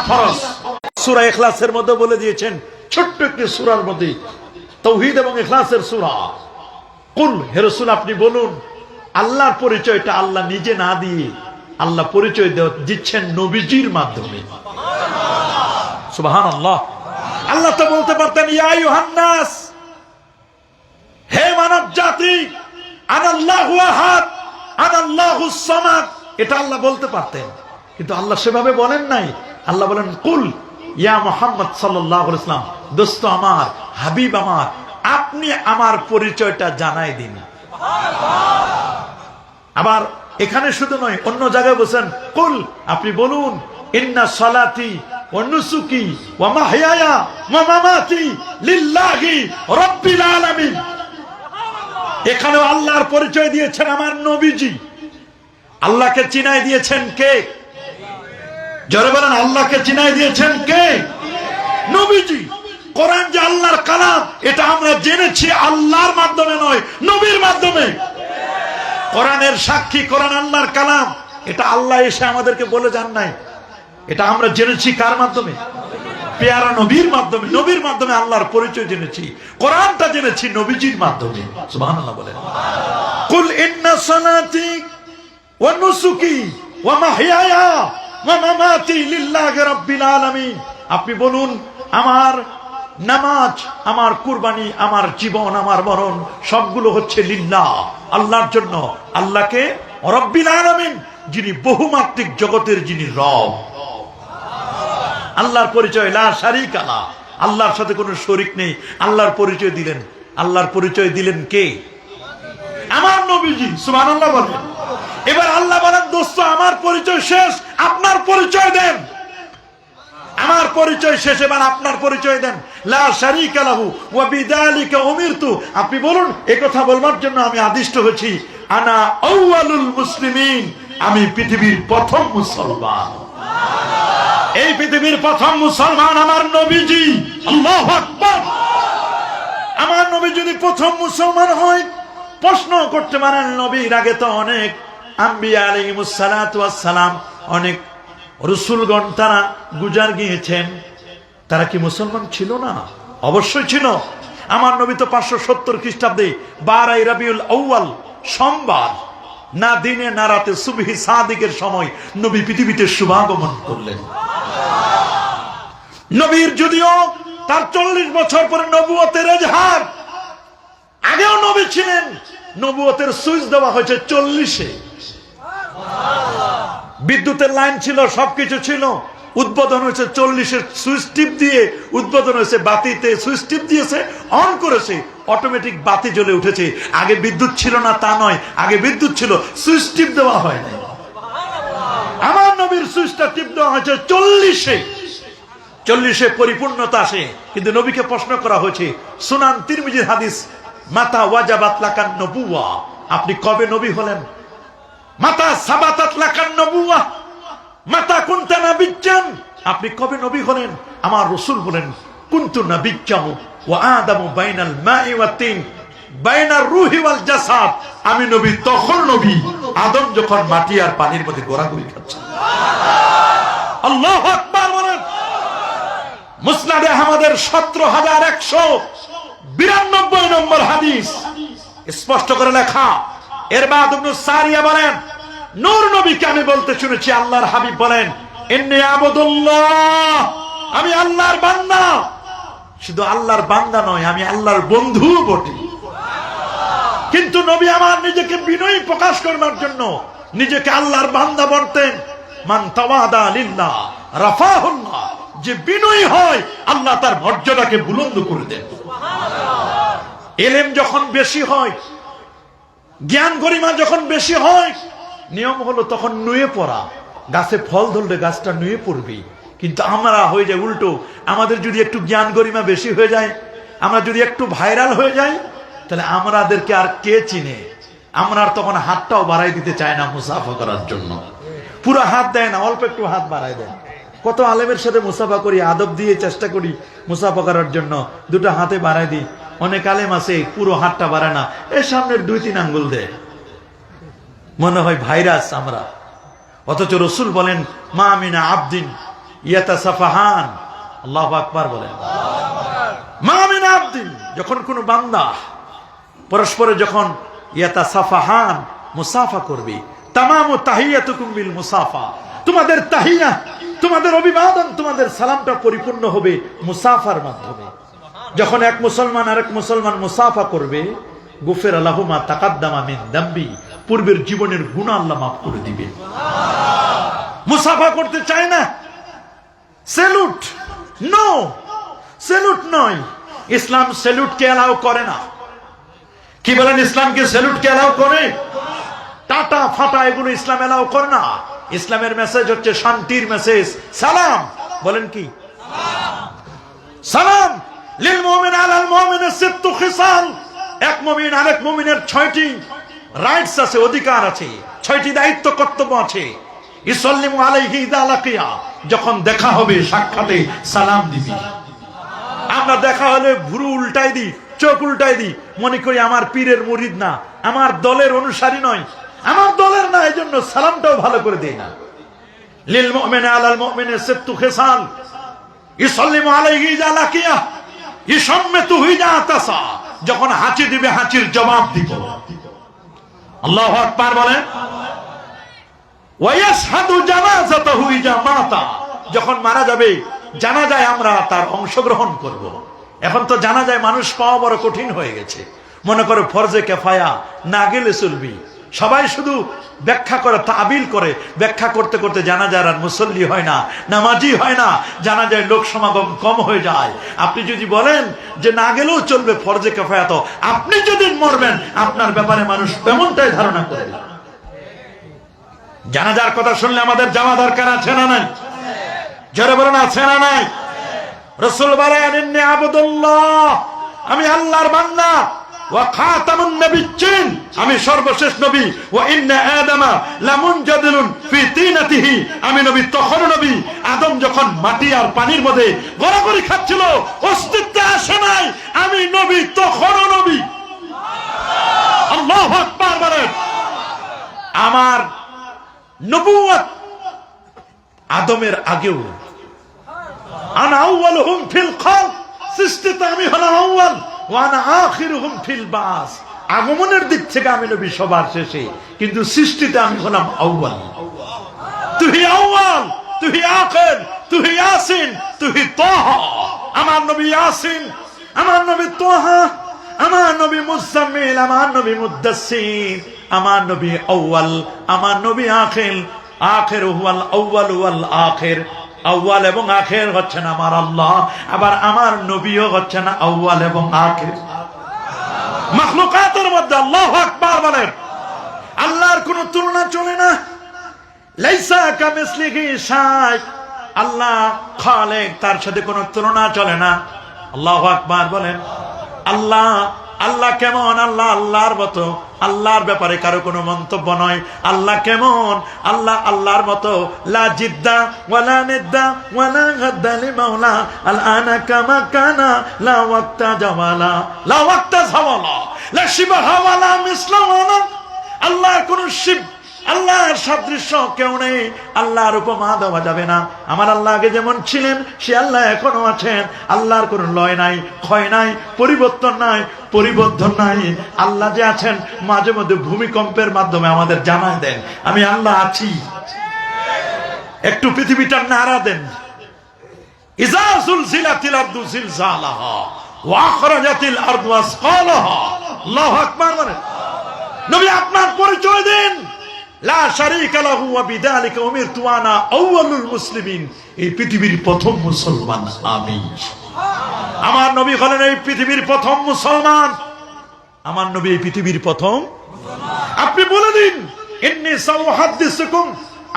ফরজ। সূরা ইখলাসের মধ্যে বলে দিয়েছেন, ছোট্ট একটি সূরার মধ্যে, তাওহীদ এবং ইখলাসের সূরা। কুল, হে রাসূল আপনি বলুন, আল্লাহর পরিচয়টা আল্লাহ নিজে না দিয়ে আল্লাহ পরিচয় দিচ্ছেন নবীজির মাধ্যমে। সুবহানাল্লাহ। আল্লাহ তো বলতে পারতেন, ইয়া আইয়ুহান নাস, হে মানব জাতি, আনাল্লাহু আহাদ আনাল্লাহুস সামাদ, এটা আল্লাহ বলতে পারতেন, কিন্তু আল্লাহ সেভাবে বলেন নাই। আল্লাহ বলেন, কুল ইয়া মুহাম্মদ সাল্লাল্লাহু আলাইহি ওয়াসাল্লাম, দোস্ত আমার, হাবিব আমার, আপনি আমার পরিচয়টা জানাই দিন। আবার এখানে শুধু নয়, অন্য জায়গায় বলেন, কুল আপনি বলুন, ইন্না সালাতি ওয়া নুসুকি ওয়া মাহইয়ায়া ওয়া মামাতি লিল্লাহি রাব্বিল আলামিন। এখানেও আল্লাহর পরিচয় দিয়েছেন আমার নবীজি। আল্লাহকে চিনাই দিয়েছেন কে? জোরে বলেন, আল্লাহকে চিনাই দিয়েছেন কে? নবীজি। কোরআন যে আল্লাহর কালাম, এটা আমরা জেনেছি আল্লাহর মাধ্যমে নয়, নবীর মাধ্যমে। কোরআনের সাক্ষী, কোরআন আল্লাহর কালাম, এটা আল্লাহ এসে আমাদেরকে বলে যান নাই। এটা আমরা জেনেছি কার মাধ্যমে? পেয়ারা নবীর মাধ্যমে। নবীর মাধ্যমে আল্লাহর পরিচয় জেনেছি, কোরআনটা জেনেছি নবীজির মাধ্যমে। সুবহানাল্লাহ বলেন। কুল ইন্না সালাতি ওয়া নুসুকি ওয়া মাহইয়ায়া ওয়া মামাতি লিল্লাহি রাব্বিল আলামিন। আপনি বলুন, আমার নামাজ, আমার কুরবানি, আমার জীবন, আমার মরণ সবগুলো হচ্ছে লিল্লাহ, আল্লাহর জন্য। আল্লাহকে রাব্বিল আলামিন, যিনি বহুমাত্রিক জগতের যিনি রব। আল্লাহর পরিচয় লা শারীকা লাহ, আল্লাহর সাথে কোনো শরীক নেই। আল্লাহর পরিচয় দিলেন, আল্লাহর পরিচয় দিলেন কে? আমার নবীজি। সুবহানাল্লাহ বলেন। এবার আল্লাহ বলেন, দোস্ত আমার পরিচয় শেষ, আপনার পরিচয় দেন। আমার পরিচয় শেষ, এবার আপনার পরিচয় দেন। লা শারীকা লাহু ওয়া বিযালিকা উমিরতু। আপনি বলুন, এই কথা বলবার জন্য আমি আদিষ্ট হয়েছি। আনা আউয়ালুল মুসলিমিন, আমি পৃথিবীর প্রথম মুসলমান। এই পৃথিবীর প্রথম মুসলমান আমার নবীজি। আল্লাহু আকবার। আমার নবী যদি প্রথম মুসলমান হয়, প্রশ্ন করতে পারেন, নবীর আগে তো অনেক আম্বিয়া আলাইহিমুস সালাতু ওয়াস সালাম, অনেক রাসূলগণ তারা গুজার গিয়েছেন, তারা কি মুসলমান ছিল না? অবশ্যই ছিল। আমার নবী তো 570 খ্রিস্টাব্দে 12 রবিউল আউয়াল সোমবার, না দিনে না রাতে, সুবহি সাদিকের সময় নবী পৃথিবীতে শুভাগমন করলেন। নবীর যদিও তার 40 বছর পরে নবুয়তের এজহার, আগেও নবী ছিলেন, নবুয়তের সুইচ দেওয়া হয়েছে 40-এ। বিদ্যুতের লাইন ছিল, সবকিছু ছিল, উদ্বোধন হয়েছে 40-এর সুইচ টিপ দিয়ে। উদ্বোধন হয়েছে বাতিতে, সুইচ টিপ দিয়েছে, অন করেছে, অটোমেটিক বাতি জ্বলে উঠেছে। আগে বিদ্যুৎ ছিল না তা নয়, আগে বিদ্যুৎ ছিল, সুইচ টিপ দেওয়া হয় না। আমার নবীর সুইচটা টিপ দেওয়া হয়েছে 40-এ। 40-এ পরিপূর্ণতা আসে। কিন্তু নবীকে প্রশ্ন করা হয়েছে, সুনান তিরমিজির হাদিস, মাতা ওয়াজাবাত লাকান নবুওয়া, আপনি কবে নবী হলেন? মাতা সাবাতাত লাকান নবুওয়া, মাতা কুনতা নাবিয়্যান, আপনি কবে নবী হলেন? আমার রাসূল বলেন, কুনতু নাবিয়্যান ওয়া আদামু বাইনাল মাই ওয়াত তিন বাইনার রূহি ওয়াল জাসাদ। আমি নবী তখন নবী, আদম যখন মাটি আর পানির মধ্যে গোড়াগুড়ি খাচ্ছে। আল্লাহু আকবার বলেন। মুসনাদে আহমদের 17192 নম্বর হাদিস স্পষ্ট করে লেখা। ইরবাদ ইবনে সারিয়া বলেন, নূর নবীকে আমি বলতে শুনেছি, আল্লাহর হাবিব বলেন, ইন্নী আবুদুল্লাহ, আমি আল্লাহর বান্দা। শুধু আল্লাহর বান্দা নয়, আমি আল্লাহর বন্ধু বটে। কিন্তু নবী আমার নিজেকে বিনয়ী প্রকাশ করবার জন্য নিজেকে আল্লাহর বান্দা বলতেন। মান তাওয়াদা লিল্লাহ রাফাহুল্লাহ, যে বিনয়ী হয় আল্লাহ তার মর্যাদাকে বুলন্দ করে দেন। ইলম যখন বেশি হয়, জ্ঞান গরিমা যখন বেশি হয়, নিয়ম হলো তখন নুয়ে পড়া। গাছে ফল ধরলে গাছটা নুয়ে পড়বে। কিন্তু আমরা হয়ে যায় উল্টো। আমাদের যদি একটু জ্ঞান গরিমা বেশি হয়ে যায়, আমরা যদি একটু ভাইরাল হয়ে যাই, তাহলে আমাদেরকে আর কে চিনে? আমরা আর তখন হাতটাও বাড়াই দিতে চায় না মুসাফা করার জন্য। পুরো হাত দেয় না, অল্প একটু হাত বাড়াই দেয়। কত আলেমের সাথে মুসাফা করি, আদব দিয়ে চেষ্টা করি মুসাফা করার জন্য, দুটো হাতে বাড়াই দিই। অনেক আলেম আছে পুরো হাতটা বাড়ায় না, এর সামনের 2-3 আঙ্গুল দেয়, মনে হয় ভাইরাস আমরা। অথচ রাসূল বলেন, মা মিন আবদিন ইয়াতাসাফাহান। আল্লাহু আকবার বলেন। মা মিন আবদিন, যখন কোন বান্দা পরস্পরে যখন ইয়াতাসাফাহান মুসাফা করবে, তামামু তাহিয়াতুকুম বিল মুসাফা, তোমাদের তাহিয়া, তোমাদের অভিবাদন, তোমাদের সালামটা পরিপূর্ণ হবে মুসাফার মাধ্যমে। যখন এক মুসলমান আরেক মুসলমান মুসাফা করবে, গুফিরা লাহু মা তাকাদ্দামা মিন দামবি, পূর্বের জীবনের গুনাহ আল্লাহ মাফ করে দিবে। মুসাফা করতে চায় না, স্যালুট, নো, স্যালুট নয়। ইসলাম স্যালুটকে এলাও করে না। কি বলেন, ইসলামকে স্যালুটকে এলাও করে? টাটা ফাটা এগুলো ইসলাম এলাও করে না। ইসলামের মেসেজ হচ্ছে শান্তির মেসেজ, সালাম। বলেন কি? সালাম। লিল মুমিন আলাল মুমিন সিত্তু খিসাল, এক মুমিন আরেক মুমিনের 6টি রাইটস আছে, অধিকার আছে, 6টি দায়িত্ব কর্তব্য আছে। ইসাল্লিমু আলাইহি ইযা লাকিয়া, যখন দেখা হবে সাক্ষাতে সালাম দিবি। আমরা দেখা হলে ভুরু উল্টাই দিই, চোখ উল্টাই দিই, মনে করি আমার পীরের মুরিদ না, আমার দলের অনুসারী নয়, আমার দলের না, এজন্য সালামটাও ভালো করে দেই না। লিল মুমিন আলাল মুমিন সিত্তু খিসাল ইসাল্লিমু আলাইহি ইযা লাকিয়া ইশাম্মাতুহু ইযা তাসা, যখন হাঁচি দিবে হাঁচির জবাব দিব। আল্লাহু আকবার বলেন। ওয়ায়াশহাদু জানাজাতাহু ইযা মাতা, যখন মারা যাবে জানাজায় আমরা তার অংশগ্রহণ করব। এখন তো জানাজায় মানুষ পাওয়া বড় কঠিন হয়ে গেছে। মনে করে ফরজে কিফায়া, না গেলে চলবি। সবাই শুধু ব্যাখ্যা করে, তাবিল করে, ব্যাখ্যা করতে করতে জানাজার আর মুসল্লি হয় না, নামাজি হয় না, জানাজায় লোক সমাগম কম হয়ে যায়। আপনি যদি বলেন যে না গেলেও চলবে ফরজে কিফায়া, তো আপনি যদি মরবেন আপনার ব্যাপারে মানুষ তেমনটাই ধারণা করবে। জানাজার কথা শুনলে আমাদের যাওয়া দরকার আছে না নাই? জোরে বলেন, আছে না নাই? রাসূল বলেন, ইন্নী আবদুল্লাহ, আমি আল্লাহর বান্দা, ওয়া খাতামুন নবিয়্যিন, আমি সর্বশেষ নবী, ওয়া ইন্না আদামা লামুনজাদিলুন ফি তিনাতিহি, আমি নবী তখন নবী, আদম যখন মাটি আর পানির মধ্যে গড়াগড়ি খাচ্ছিল, অস্তিত্বে আসে নাই, আমি নবী তখনও নবী। আল্লাহু আকবার বলেন। আমার নবুয়ত আদমের আগেও, আনা আউয়ালুহুম ফিল খালক, সৃষ্টিতে আমি হলাম আউয়াল, ওয়া আনা আখিরুহুম ফিল বাস, আগমনের দিক থেকে আমি নবী সবার শেষে, কিন্তু সৃষ্টিতে আমি হলাম আউয়াল। তুই আউয়াল, তুই আখির, তুই ইয়াসিন, তুই তাহা। আমার নবী ইয়াসিন, আমার নবী তাহা, আমার নবী মুজাম্মিল, আমার নবী মুদ্দাসসির, আমার নবী আউয়াল, আমার নবী আখির। আখির হুয়াল আউয়াল ওয়াল আখির, আউয়াল এবং আখির হচ্ছেন আমার আল্লাহ, আবার আমার নবীও হচ্ছেন আউয়াল এবং আখির। মাখলুকাতের মধ্যে আল্লাহু আকবার বলেন। আল্লাহর কোনো তুলনা চলে না। লাইসা কামিসলিহি শাই, আল্লাহ খালেক, তার সাথে কোনো তুলনা চলে না। আল্লাহু আকবার বলেন। আল্লাহ, আল্লাহ কেমন? আল্লাহ আল্লাহর মতো, আল্লাহর ব্যাপারে কারো কোনো মন্তব্য নয়। আল্লাহ কেমন? আল্লাহ আল্লাহর মতো। লা জিদ্দা ওয়ালা নিদ্দা ওয়ালা গাদ্দা লিমাওলা আল আনা কামা কানা লা ওয়াক্তা জাওয়ালা লা ওয়াক্তা জাওয়ালা লা শিবাহা ওয়ালা মিসলা ওয়ালা। আল্লাহর কোন শিব, আল্লাহর সাদৃশ্য কেউ নেই, আল্লাহর উপমা দেওয়া যাবে না। আমার আল্লাহ আগে যেমন ছিলেন সে আল্লাহ এখনো আছেন। আল্লাহর কোনো লয় নাই, ক্ষয় নাই, পরিবর্তন নাই, পরিবর্তন নাই। আল্লাহ যে আছেন মাঝে মধ্যে ভূমিকম্পের মাধ্যমে আমাদের জানায় দেন আমি আল্লাহ আছি। একটু পৃথিবীটা নাড়া দেন। ইযা যুলজিলাতিল আরদু জিলজালাহা ওয়া আখরাজাতিল আরদু আসকালাহা। আল্লাহু আকবার বলেন। নবী আপনার পরিচয় দিন। লা শারীকা লাহু ওয়া বিযালিকা উমিরতু আনা আউয়ালুল মুসলিমিন, এই পৃথিবীর প্রথম মুসলমান আমি। আমার নবী হলেন এই পৃথিবীর প্রথম মুসলমান। আমার নবী এই পৃথিবীর প্রথম। আপনি বলে দিন, ইন্নী সাউহাদ্দিসুকুম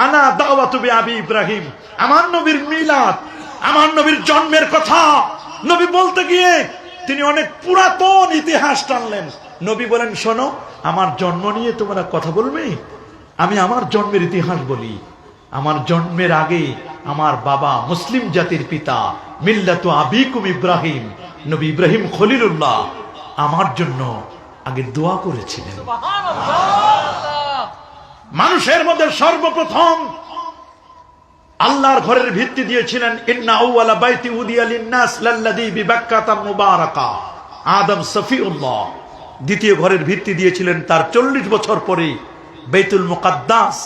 আনা দাওয়াতু বিআবি ইব্রাহিম, আমার নবীর মিলাদ, আমার নবীর জন্মের কথা। নবী বলতে গিয়ে তিনি অনেক পুরাতন ইতিহাস টানলেন। নবী বলেন, শোনো, আমার জন্ম নিয়ে তোমরা কথা বলবে, আমি আমার জন্মের ইতিহাস বলি। আমার জন্মের আগে আমার বাবা মুসলিম জাতির পিতা মিল্লাতু আবিকুম ইব্রাহিম, নবী ইব্রাহিম খলিলুল্লাহ আমার জন্য আগে দোয়া করেছিলেন। মানুষের মধ্যে সর্বপ্রথম আল্লাহর ঘরের ভিত্তি দিয়েছিলেন ইন্না আউওয়ালা বাইতি উদিয়া লিন-নাস লাল্লাযী বিবাক্কাতা মুবারাকা, আদম সফিউল্লাহ। দ্বিতীয় ঘরের ভিত্তি দিয়েছিলেন তার 40 বছর পরে বাইতুল মুকাদ্দাস।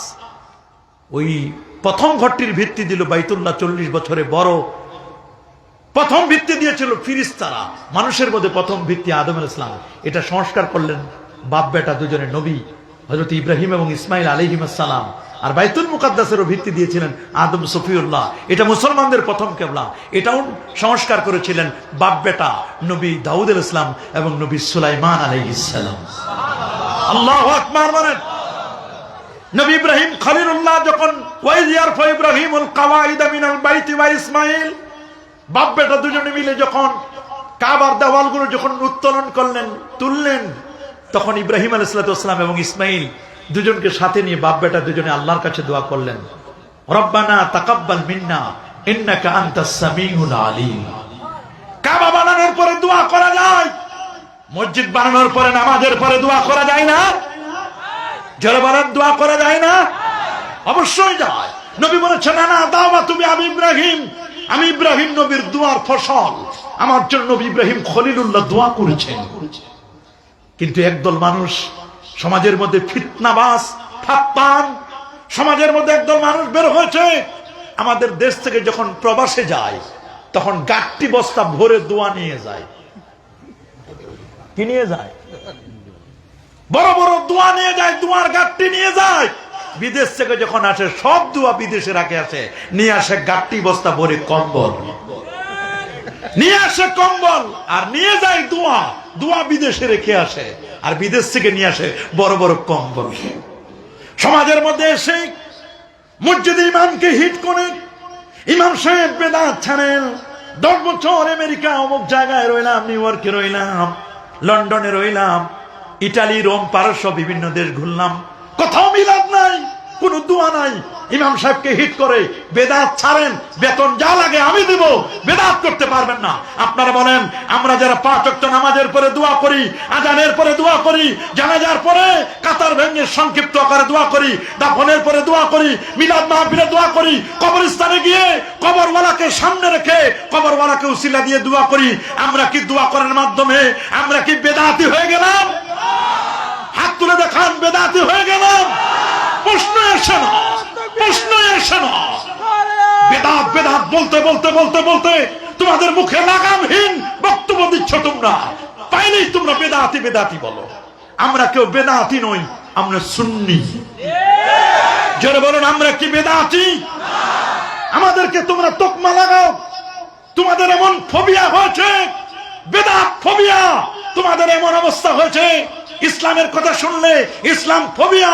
ওই প্রথম ঘরটির ভিত্তি দিল বাইতুল্লাহ 40 বছরে বড়। প্রথম ভিত্তি দিয়েছিল ফিরিস্তারা, মানুষের মধ্যে প্রথম ভিত্তি আদম আলাইহিস সালাম। এটা সংস্কার করলেন বাপ বেটা দুজনে নবী হযরত ইব্রাহিম এবং ইসমাইল আলাইহিস সালাম। আর বাইতুল মুকাদ্দাসেরও ভিত্তি দিয়েছিলেন আদম সফিউল্লাহ। এটা মুসলমানদের প্রথম কিবলা। এটাও সংস্কার করেছিলেন বাপ বেটা নবী দাউদ আলাইহিস সালাম এবং নবী সুলাইমান আলাইহিস সালাম। আল্লাহু আকবার বলেন। নবী ইব্রাহিম খলিলুল্লাহ যখন ওয়াইজ ইয়ারফা ইব্রাহিমুল কাওয়াইদ মিনাল বাইতি ওয়া ইসমাইল, বাপ বেটা দুজনে মিলে যখন কাবার দেওয়ালগুলো যখন উত্তোলন করলেন, তুললেন, তখন ইব্রাহিম আলাইহিস সালাম এবং ইসমাইল দুজনকে সাথে নিয়ে বাপ বেটা দুজনে আল্লাহর কাছে দোয়া করলেন, রব্বানা তাকাব্বাল মিন্না ইন্নাকা আনতাস সামিউল আলিম। কাবা বানানোর পরে দোয়া করা যায়, মসজিদ বানানোর পরে নামাজের পরে দোয়া করা যায় না? যারা বলেন দোয়া করা যায় না? অবশ্যই যায়। নবী বলেছেন না দাওয়া তুমি আমি ইব্রাহিম নবীর দোয়ার ফসল। আমার জন্য নবী ইব্রাহিম খলিলুল্লাহ দোয়া করেছেন। কিন্তু একদল মানুষ সমাজের মধ্যে ফিতনাবাজ ফাত্তান, সমাজের মধ্যে একদল মানুষ বের হয়েছে। আমাদের দেশ থেকে যখন প্রবাসে যায় তখন গাট্টি বস্তা ভরে দোয়া নিয়ে যায়। কি নিয়ে যায়? বড় বড় দোয়া নিয়ে যায়, দোয়ার গাট্টি নিয়ে যায়। বিদেশ থেকে যখন আসে সব দোয়া বিদেশে রাখে আসে, নিয়ে আসে গাট্টি বস্তা ভরে কম্বল, নিয়ে আসে কম্বল আর নিয়ে যায় দোয়া। দোয়া বিদেশে রেখে আসে আর বিদেশ থেকে নিয়ে আসে বড় বড় কম্বল। সমাজের মধ্যে এসে মসজিদে ইমামকে হিট করে ইমাম সাহেব বেদাত ছাড়েন। 10 বছর আমেরিকা অমুক জায়গায় রইলাম, নিউ ইয়র্কে রইলাম, লন্ডনে রইলাম, ইটালি, রোম, পারস্য বিভিন্ন দেশ ঘুরলাম, কোথাও মিলাদ নাই, কোন দোয়া নাই। ইমাম সাহেবকে হিট করে বেদাত ছাড়েন, বেতন যা লাগে আমি দেব, বেদাত করতে পারবেন না। আপনারা বলেন আমরা যারা 5 ওয়াক্ত নামাজের পরে দোয়া করি, আজানের পরে দোয়া করি, জানাজার পরে কাতার ভেঙে সংক্ষিপ্ত আকারে দোয়া করি, দাফনের পরে দোয়া করি, মিলাদ মাহফিলে দোয়া করি, কবরস্থানে গিয়ে কবরওয়ালাকে সামনে রেখে কবরওয়ালাকে উসিলা দিয়ে দোয়া করি, আমরা কি দোয়া করার মাধ্যমে আমরা কি বেদাতি হয়ে গেলাম? হাত তুলে দেখান, বেদাতি হয়ে গেলাম? প্রশ্ন আসে না, প্রশ্ন আসে না। বেদাত বেদাত বলতে বলতে বলতে বলতে তোমাদের মুখে লাগামহীন বক্তব্য দিচ্ছ তোমরা। পাইলেই তোমরা বেদাতি বেদাতি বলো। আমরা কেউ বেদাতি নই, আমরা সুন্নি। যারা বলেন আমরা কি বেদাতি? আমাদেরকে তোমরা তকমা লাগাও। তোমাদের এমন ফোবিয়া হয়েছে, বেদাত ফোবিয়া, তোমাদের এমন অবস্থা হয়েছে। ইসলামের কথা শুনলে ইসলাম ফোবিয়া।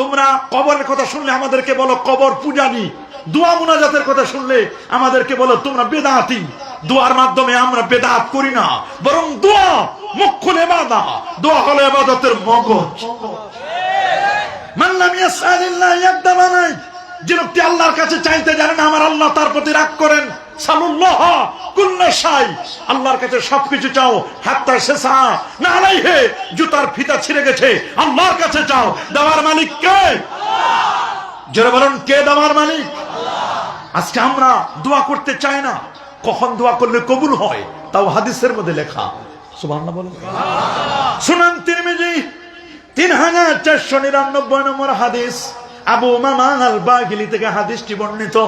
তোমরা কবরের কথা শুনলে আমাদেরকে বলো কবর পূজারী। দোয়া মুনাজাতের কথা শুনলে আমাদেরকে বলো তোমরা বেদাতি। দোয়ার মাধ্যমে আমরা বেদাত করি না, বরং দোয়া মুখ্যুল ইবাদত। দোয়া হলো ইবাদতের মগজ। মান লাম ইয়াসআলিল্লাহ ইয়াকদামানাই, যে ব্যক্তি আল্লাহর কাছে চাইতে জানে না, আমার আল্লাহ তার প্রতি রাগ করেন। সালুল্লাহ কুল্লা শাই, আল্লাহর কাছে সবকিছু চাও। হাত্তা শেষা না আলাইহে, জুতার ফিতা ছিঁড়ে গেছে, আল্লাহর কাছে চাও। দেওয়ার মালিক কে? যারা বলেন কে দেওয়ার মালিক? আজকে আমরা দোয়া করতে চাই না। কখন দোয়া করলে কবুল হয় তাও হাদিসের মধ্যে লেখা। সুবহানাল্লাহ বলেন। সুনান তিরমিজি 3499 নম্বর হাদিস, আবু উমামা আল বাহিলি থেকে হাদিসটি বর্ণিত।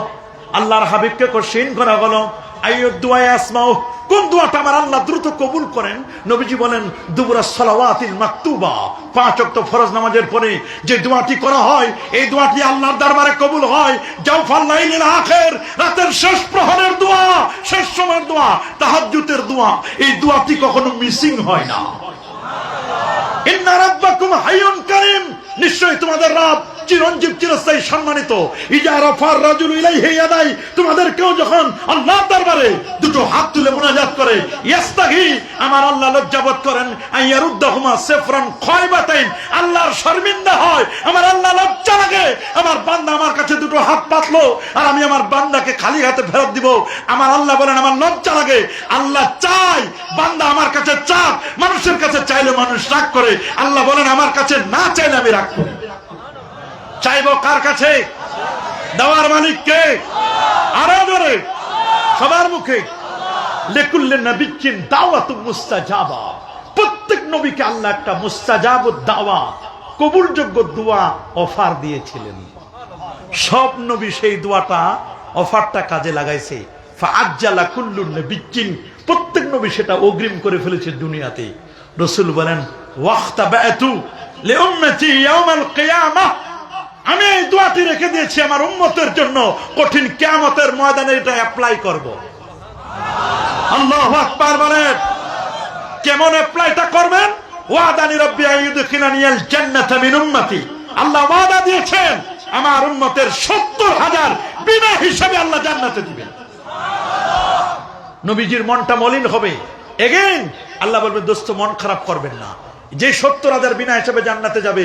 আল্লাহর হাবিবকে কোশ্চেন করা হলো আইয়ুদ দুআ আসমাউ, কোন দোয়াটা আমার আল্লাহ দ্রুত কবুল করেন? নবীজি বলেন দুবুরা সালাওয়াতিল মাকতুবা, 5 ওয়াক্ত ফরজ নামাজের পরে যে দোয়াটি করা হয় এই দোয়াটি আল্লাহর দরবারে কবুল হয়। জাওফাল লাইলিল আখির, রাতের শেষ প্রহরের দোয়া, শেষ সময়ের দোয়া, তাহাজ্জুদের দোয়া, এই দোয়াটি কখনো মিসিং হয় না। ইন্না রাব্বাকুম হাইয়ুন কারীম, নিশ্চয়ই তোমাদের রব চিরঞ্জীব, চিরস্থায়ী, সম্মানিত। ইজা রাফার রাজুল ইলাইহি ইয়াদাই, তোমাদের কেউ যখন আল্লাহর দরবারে দুটো হাত তুলে মুনাজাত করে, ইস্তাগি, আমার আল্লাহ লজ্জাবোধ করেন, আইয়ারুদ্দাহুমা সিফরান খায়বাতাইন, আল্লাহর শর্মিন্দা হয়, আমার আল্লাহ লজ্জা লাগে। আমার বান্দা আমার কাছে দুটো হাত পাতলো আর আমি আমার বান্দাকে খালি হাতে ফেরত দিব, আমার আল্লাহ বলেন আমার লজ্জা লাগে। আল্লাহ চাই বান্দা আমার কাছে চাক, মানুষের কাছে চাইলে মানুষ রাগ করে, আল্লাহ বলেন আমার কাছে না চাইলে আমি রাগ করি। চাইবো কার কাছে? দেওয়ার মালিক কে? আরো জোরে সবার মুখে। লিকুল্লি নবিয়্যিন দাওয়াতুম মুস্তাজাবা, প্রত্যেক নবীকে আল্লাহ একটা মুস্তাজাবুদ দাওয়া, কবুলযোগ্য দোয়া অফার দিয়েছিলেন। সব নবী সেই দোয়াটা, অফারটা কাজে লাগাইছে। ফাআজ্জালা কুল্লু নবিয়্যিন, প্রত্যেক নবী সেটা অগ্রিম করে ফেলেছে দুনিয়াতে। রাসূল বলেন ওয়াখতাবাতু লিউম্মতি ইয়াউমাল কিয়ামাহ, আমি এই দোয়াটি রেখে দিয়েছি আমার উম্মতের জন্য, কঠিন কিয়ামতের ময়দানে এটা অ্যাপ্লাই করব। আল্লাহু আকবার বলেন। কেমন অ্যাপ্লাইটা করবেন? ওয়াদানি রাব্বি আইয়ুদখিলানিয়াল জান্নাতা মিন উম্মতি, আল্লাহ ওয়াদা দিয়েছেন আমার উম্মতের ৭০,০০০ বিনা হিসাবে আল্লাহ জান্নাতে দিবেন। নবীজির মনটা মলিন হবে। এগেইন আল্লাহ বলবে দোস্ত মন খারাপ করবেন না, যে ৭০,০০০ বিনা হিসাবে জান্নাতে যাবে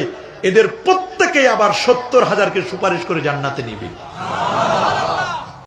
এদের প্রত্যেকেই আবার ৭০,০০০কে সুপারিশ করে জান্নাতে নিবে।